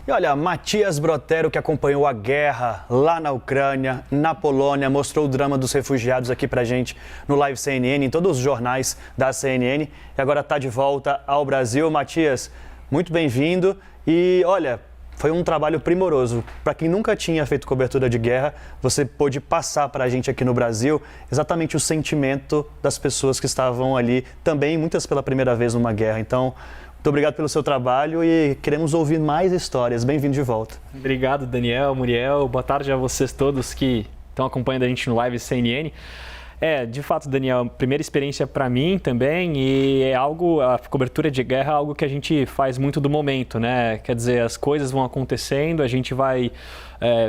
E olha, Matias Brotero, que acompanhou a guerra lá na Ucrânia, na Polônia, mostrou o drama dos refugiados aqui pra gente no Live CNN, em todos os jornais da CNN, e agora está de volta ao Brasil. Matias, muito bem-vindo e olha, foi um trabalho primoroso. Para quem nunca tinha feito cobertura de guerra, você pôde passar para a gente aqui no Brasil exatamente o sentimento das pessoas que estavam ali, também muitas pela primeira vez numa guerra. Então, muito obrigado pelo seu trabalho e queremos ouvir mais histórias. Bem-vindo de volta. Obrigado, Daniel, Muriel. Boa tarde a vocês todos que estão acompanhando a gente no Live CNN. De fato, Daniel, primeira experiência para mim também e a cobertura de guerra é algo que a gente faz muito do momento, né? Quer dizer, as coisas vão acontecendo, a gente vai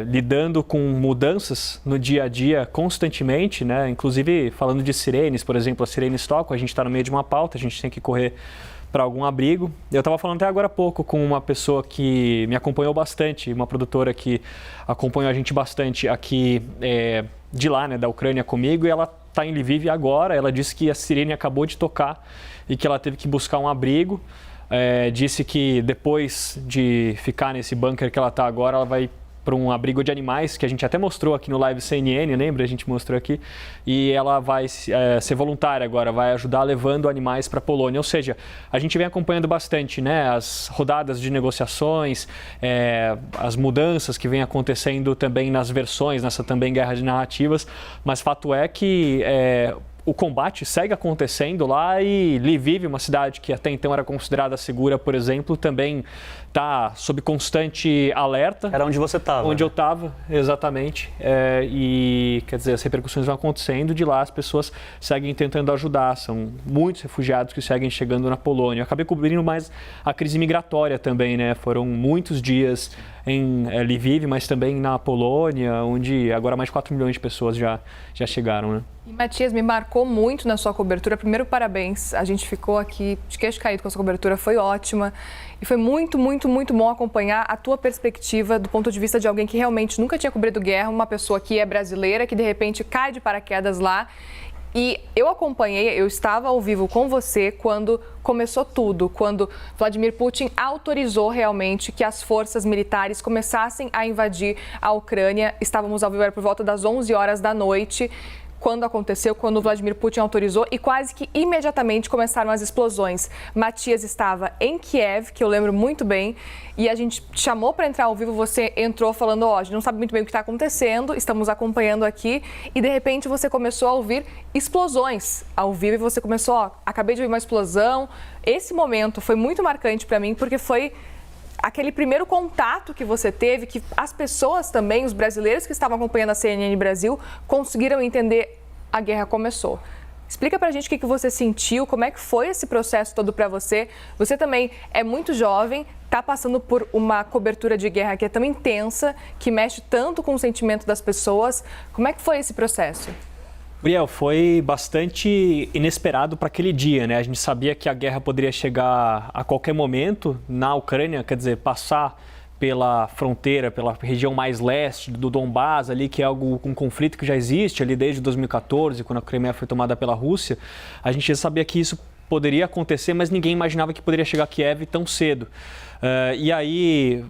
lidando com mudanças no dia a dia constantemente, né? Inclusive, falando de sirenes, por exemplo, a sirene toca, a gente está no meio de uma pauta, a gente tem que correr para algum abrigo. Eu estava falando até agora há pouco com uma pessoa que me acompanhou bastante, uma produtora que acompanhou a gente bastante aqui de lá, né, da Ucrânia comigo, e ela está em Lviv agora. Ela disse que a sirene acabou de tocar e que ela teve que buscar um abrigo. Disse que depois de ficar nesse bunker que ela está agora, ela vai para um abrigo de animais, que a gente até mostrou aqui no Live CNN, lembra? A gente mostrou aqui. E ela vai ser voluntária agora, vai ajudar levando animais para a Polônia. Ou seja, a gente vem acompanhando bastante, né, as rodadas de negociações, as mudanças que vem acontecendo também nas versões, nessa também guerra de narrativas. Mas fato é que o combate segue acontecendo lá e Lviv, uma cidade que até então era considerada segura, por exemplo, também está sob constante alerta. Era onde você estava. Onde eu estava, exatamente. E, quer dizer, as repercussões vão acontecendo, de lá as pessoas seguem tentando ajudar. São muitos refugiados que seguem chegando na Polônia. Eu acabei cobrindo mais a crise migratória também, né? Foram muitos dias em Lviv, mas também na Polônia, onde agora mais de 4 milhões de pessoas já chegaram, né? E, Matias, me marcou muito na sua cobertura. Primeiro, parabéns. A gente ficou aqui de queixo caído com a sua cobertura, foi ótima. E foi muito, muito, muito bom acompanhar a tua perspectiva do ponto de vista de alguém que realmente nunca tinha cobrido guerra, uma pessoa que é brasileira, que de repente cai de paraquedas lá. E eu acompanhei, eu estava ao vivo com você quando começou tudo, quando Vladimir Putin autorizou realmente que as forças militares começassem a invadir a Ucrânia. Estávamos ao vivo, era por volta das 11 horas da noite. Quando aconteceu, quando o Vladimir Putin autorizou, e quase que imediatamente começaram as explosões. Matias estava em Kiev, que eu lembro muito bem, e a gente chamou para entrar ao vivo, você entrou falando, a gente não sabe muito bem o que está acontecendo, estamos acompanhando aqui, e de repente você começou a ouvir explosões ao vivo, e você começou, acabei de ouvir uma explosão. Esse momento foi muito marcante para mim, porque foi aquele primeiro contato que você teve, que as pessoas também, os brasileiros que estavam acompanhando a CNN Brasil, conseguiram entender a guerra começou. Explica pra gente o que você sentiu, como é que foi esse processo todo para você. Você também é muito jovem, está passando por uma cobertura de guerra que é tão intensa, que mexe tanto com o sentimento das pessoas. Como é que foi esse processo? Muriel, foi bastante inesperado para aquele dia, né? A gente sabia que a guerra poderia chegar a qualquer momento na Ucrânia, quer dizer, passar pela fronteira, pela região mais leste do Donbás ali, que é um conflito que já existe ali desde 2014, quando a Crimeia foi tomada pela Rússia. A gente já sabia que isso poderia acontecer, mas ninguém imaginava que poderia chegar a Kiev tão cedo. E aí,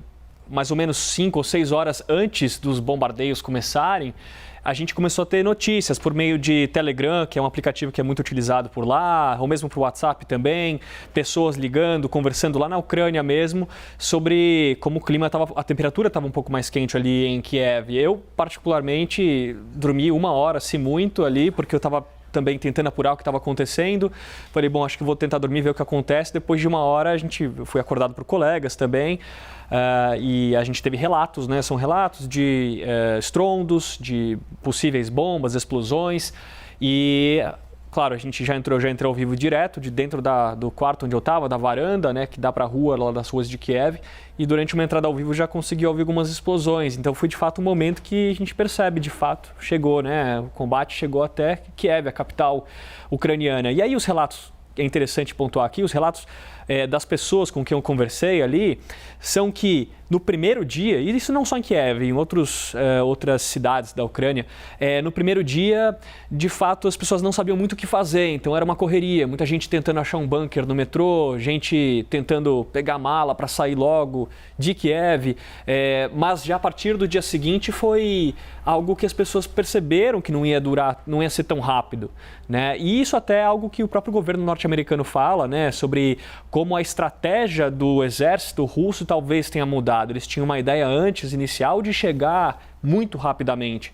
mais ou menos 5 ou 6 horas antes dos bombardeios começarem, a gente começou a ter notícias por meio de Telegram, que é um aplicativo que é muito utilizado por lá, ou mesmo por WhatsApp também, pessoas ligando, conversando lá na Ucrânia mesmo, sobre como o clima estava, a temperatura estava um pouco mais quente ali em Kiev. Eu, particularmente, dormi 1 hora, se muito, ali, porque eu estava também tentando apurar o que estava acontecendo. Falei, bom, acho que vou tentar dormir, ver o que acontece. Depois de 1 hora, eu fui acordado por colegas também. E a gente teve relatos, né? São relatos de estrondos, de possíveis bombas, explosões. E, claro, a gente já entrou ao vivo direto, de dentro do quarto onde eu estava, da varanda, né? Que dá para a rua, lá das ruas de Kiev. E durante uma entrada ao vivo já consegui ouvir algumas explosões. Então foi de fato um momento que a gente percebe, de fato, chegou, né? O combate chegou até Kiev, a capital ucraniana. E aí os relatos, é interessante pontuar aqui, os relatos das pessoas com quem eu conversei ali são que no primeiro dia, e isso não só em Kiev, em outras cidades da Ucrânia, no primeiro dia, de fato, as pessoas não sabiam muito o que fazer, então era uma correria, muita gente tentando achar um bunker no metrô, gente tentando pegar a mala para sair logo de Kiev, mas já a partir do dia seguinte foi algo que as pessoas perceberam que não ia durar, não ia ser tão rápido, né? E isso até é algo que o próprio governo norte-americano fala, né, sobre como a estratégia do exército russo talvez tenha mudado. Eles tinham uma ideia inicial, de chegar muito rapidamente.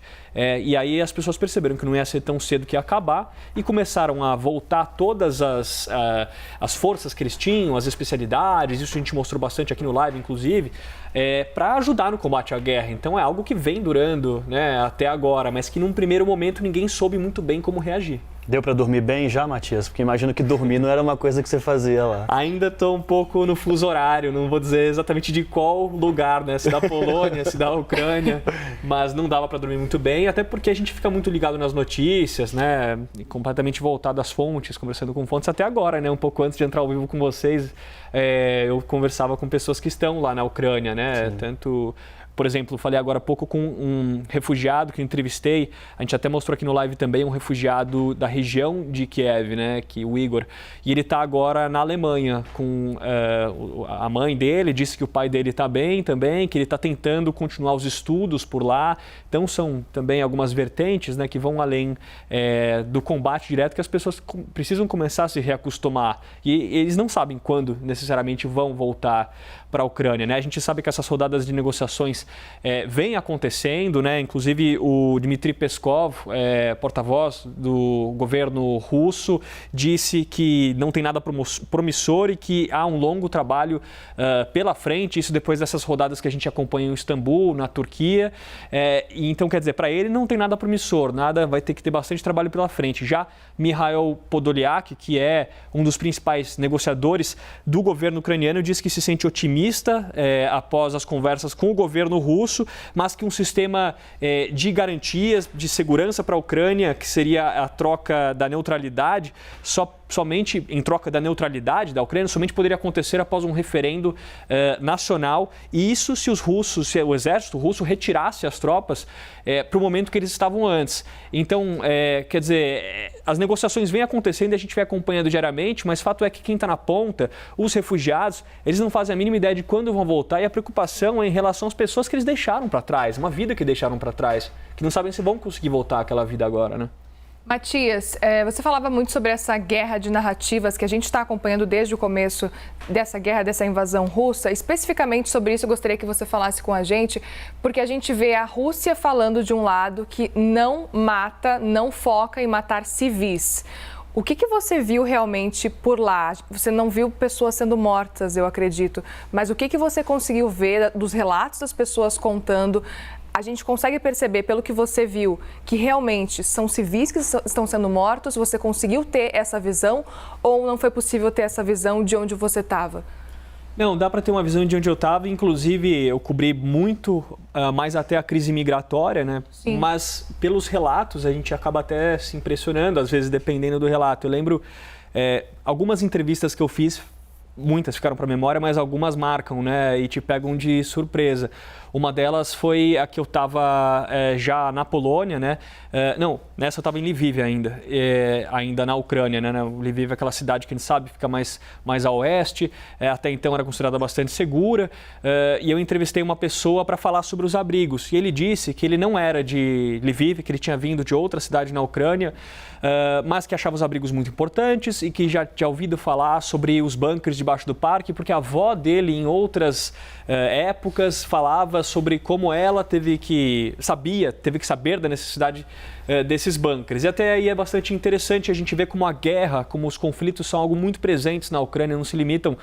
E aí as pessoas perceberam que não ia ser tão cedo que ia acabar e começaram a voltar todas as forças que eles tinham, as especialidades, isso a gente mostrou bastante aqui no live, inclusive, para ajudar no combate à guerra. Então é algo que vem durando, né, até agora, mas que num primeiro momento ninguém soube muito bem como reagir. Deu para dormir bem já, Matias? Porque imagino que dormir não era uma coisa que você fazia lá. Ainda estou um pouco no fuso horário, não vou dizer exatamente de qual lugar, né? Se da Polônia, se da Ucrânia, mas não dava para dormir muito bem, até porque a gente fica muito ligado nas notícias, né? Completamente voltado às fontes, conversando com fontes até agora, né? Um pouco antes de entrar ao vivo com vocês, eu conversava com pessoas que estão lá na Ucrânia, né? Sim. Tanto... Por exemplo, falei agora há pouco com um refugiado que eu entrevistei, a gente até mostrou aqui no live também, um refugiado da região de Kiev, né, que o Igor, e ele está agora na Alemanha com a mãe dele, disse que o pai dele está bem também, que ele está tentando continuar os estudos por lá, então são também algumas vertentes, né, que vão além do combate direto, que as pessoas precisam começar a se reacostumar, e eles não sabem quando necessariamente vão voltar para a Ucrânia, né? A gente sabe que essas rodadas de negociações vêm acontecendo, né? Inclusive o Dmitry Peskov, porta-voz do governo russo, disse que não tem nada promissor e que há um longo trabalho pela frente, isso depois dessas rodadas que a gente acompanha em Istambul, na Turquia. E então, quer dizer, para ele não tem nada promissor, vai ter que ter bastante trabalho pela frente. Já Mikhail Podolyak, que é um dos principais negociadores do governo ucraniano, disse que se sente otimista após as conversas com o governo russo, mas que um sistema de garantias, de segurança para a Ucrânia, que seria a troca da neutralidade, somente em troca da neutralidade da Ucrânia, somente poderia acontecer após um referendo nacional, e isso se o exército russo retirasse as tropas para o momento que eles estavam antes. Então, quer dizer, as negociações vêm acontecendo e a gente vem acompanhando diariamente, mas fato é que quem está na ponta, os refugiados, eles não fazem a mínima ideia de quando vão voltar, e a preocupação é em relação às pessoas que eles deixaram para trás, uma vida que deixaram para trás, que não sabem se vão conseguir voltar àquela vida agora, né? Matias, você falava muito sobre essa guerra de narrativas que a gente está acompanhando desde o começo dessa guerra, dessa invasão russa. Especificamente sobre isso, eu gostaria que você falasse com a gente, porque a gente vê a Rússia falando de um lado que não mata, não foca em matar civis. O que você viu realmente por lá? Você não viu pessoas sendo mortas, eu acredito, mas o que você conseguiu ver dos relatos das pessoas contando? A gente consegue perceber, pelo que você viu, que realmente são civis que estão sendo mortos? Você conseguiu ter essa visão ou não foi possível ter essa visão de onde você estava? Não, dá para ter uma visão de onde eu estava. Inclusive, eu cobri muito mais até a crise migratória, né? Sim. Mas pelos relatos, a gente acaba até se impressionando, às vezes, dependendo do relato. Eu lembro algumas entrevistas que eu fiz, muitas ficaram para a memória, mas algumas marcam, né? E te pegam de surpresa. Uma delas foi a que eu estava já na Polônia, né? Não, nessa eu estava em Lviv ainda, ainda na Ucrânia, né? Lviv é aquela cidade que a gente sabe fica mais a oeste, até então era considerada bastante segura, e eu entrevistei uma pessoa para falar sobre os abrigos, e ele disse que ele não era de Lviv, que ele tinha vindo de outra cidade na Ucrânia, mas que achava os abrigos muito importantes e que já tinha ouvido falar sobre os bunkers debaixo do parque, porque a avó dele, em outras épocas, falava sobre como ela teve que saber da necessidade desses bunkers. E até aí é bastante interessante a gente ver como a guerra, como os conflitos são algo muito presentes na Ucrânia, não se limitam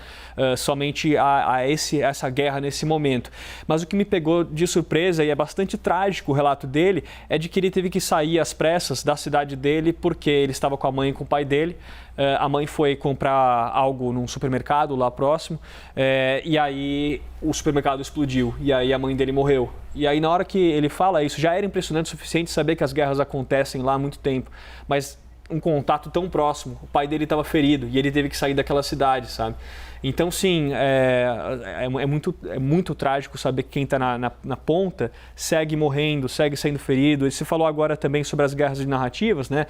somente a essa guerra nesse momento. Mas o que me pegou de surpresa, e é bastante trágico o relato dele, é de que ele teve que sair às pressas da cidade dele porque ele estava com a mãe e com o pai dele. A mãe foi comprar algo num supermercado lá próximo, e aí o supermercado explodiu, e aí a mãe dele morreu. E aí na hora que ele fala isso, já era impressionante o suficiente saber que as guerras acontecem lá há muito tempo, mas um contato tão próximo, o pai dele estava ferido e ele teve que sair daquela cidade, sabe? Então, sim, é muito trágico saber que quem está na ponta segue morrendo, segue sendo ferido. E você falou agora também sobre as guerras de narrativas, né?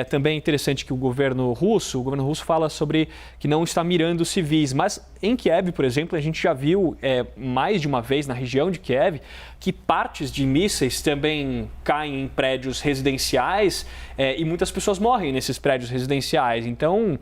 Também é interessante que o governo russo fala sobre que não está mirando civis, mas em Kiev, por exemplo, a gente já viu mais de uma vez na região de Kiev que partes de mísseis também caem em prédios residenciais e muitas pessoas morrem nesses prédios residenciais. Então,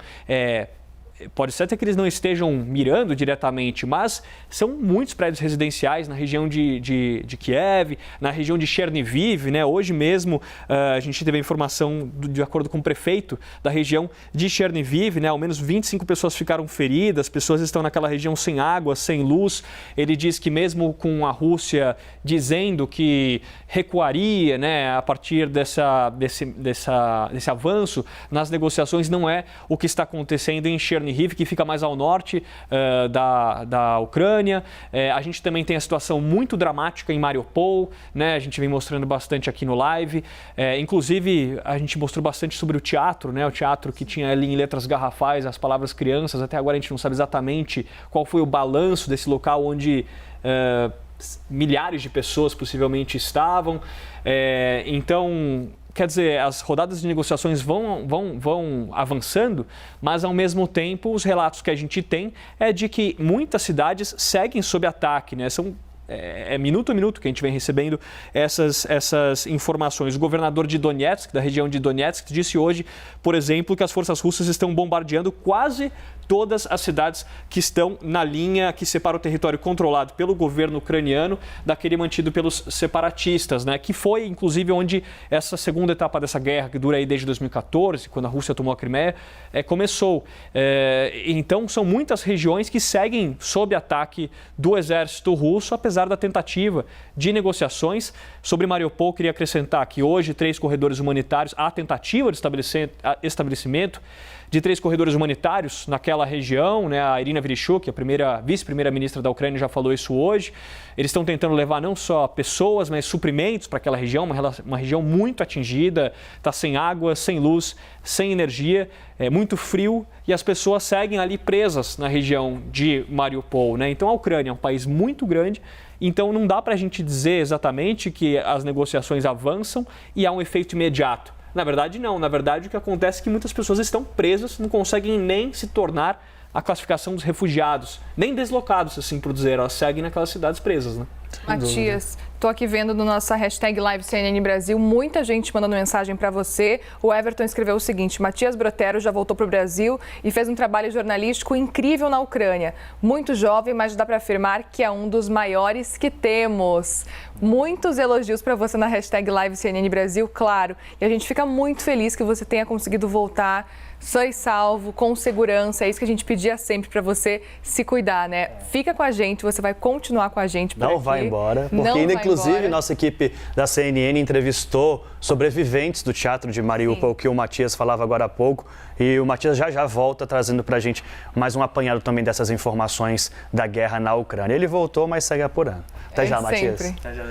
pode ser até que eles não estejam mirando diretamente, mas são muitos prédios residenciais na região de Kiev, na região de Chernihiv, né? Hoje mesmo a gente teve a informação, de acordo com o prefeito da região de Chernihiv, né? Ao menos 25 pessoas ficaram feridas, pessoas estão naquela região sem água, sem luz. Ele diz que mesmo com a Rússia dizendo que recuaria, né, a partir desse avanço nas negociações, não é o que está acontecendo em Chernihiv, que fica mais ao norte da Ucrânia. A gente também tem a situação muito dramática em Mariupol, né? A gente vem mostrando bastante aqui no live. Inclusive, a gente mostrou bastante sobre o teatro, né? O teatro que tinha ali em letras garrafais as palavras crianças. Até agora a gente não sabe exatamente qual foi o balanço desse local onde milhares de pessoas possivelmente estavam. Então, quer dizer, as rodadas de negociações vão avançando, mas ao mesmo tempo os relatos que a gente tem é de que muitas cidades seguem sob ataque, né? Minuto a minuto que a gente vem recebendo essas informações. O governador de Donetsk, da região de Donetsk, disse hoje, por exemplo, que as forças russas estão bombardeando quase todas as cidades que estão na linha que separa o território controlado pelo governo ucraniano daquele mantido pelos separatistas, né? Que foi, inclusive, onde essa segunda etapa dessa guerra, que dura aí desde 2014, quando a Rússia tomou a Crimeia, começou. Então, são muitas regiões que seguem sob ataque do exército russo, apesar da tentativa de negociações. Sobre Mariupol, queria acrescentar que hoje 3 corredores humanitários, há tentativa de estabelecimento de 3 corredores humanitários naquela região, né? A Irina Vereshchuk, a vice-primeira-ministra da Ucrânia, já falou isso hoje. Eles estão tentando levar não só pessoas, mas suprimentos para aquela região, uma região muito atingida, está sem água, sem luz, sem energia, muito frio, e as pessoas seguem ali presas na região de Mariupol, né? Então a Ucrânia é um país muito grande, então não dá para a gente dizer exatamente que as negociações avançam e há um efeito imediato. Na verdade, não. Na verdade, o que acontece é que muitas pessoas estão presas, não conseguem nem se tornar a classificação dos refugiados, nem deslocados, assim por dizer. Elas seguem naquelas cidades presas, né? Matias, estou aqui vendo no nossa hashtag Live CNN Brasil, muita gente mandando mensagem para você. O Everton escreveu o seguinte: Matias Brotero já voltou para o Brasil e fez um trabalho jornalístico incrível na Ucrânia. Muito jovem, mas dá para afirmar que é um dos maiores que temos. Muitos elogios para você na hashtag Live CNN Brasil, claro. E a gente fica muito feliz que você tenha conseguido voltar sã e salvo, com segurança. É isso que a gente pedia sempre para você se cuidar, né? Fica com a gente, você vai continuar com a gente por aqui. Não vai embora, porque ainda inclusive nossa equipe da CNN entrevistou sobreviventes do Teatro de Mariupol, que o Matias falava agora há pouco, e o Matias já volta trazendo pra gente mais um apanhado também dessas informações da guerra na Ucrânia. Ele voltou, mas segue apurando. Até já, Matias. Sempre.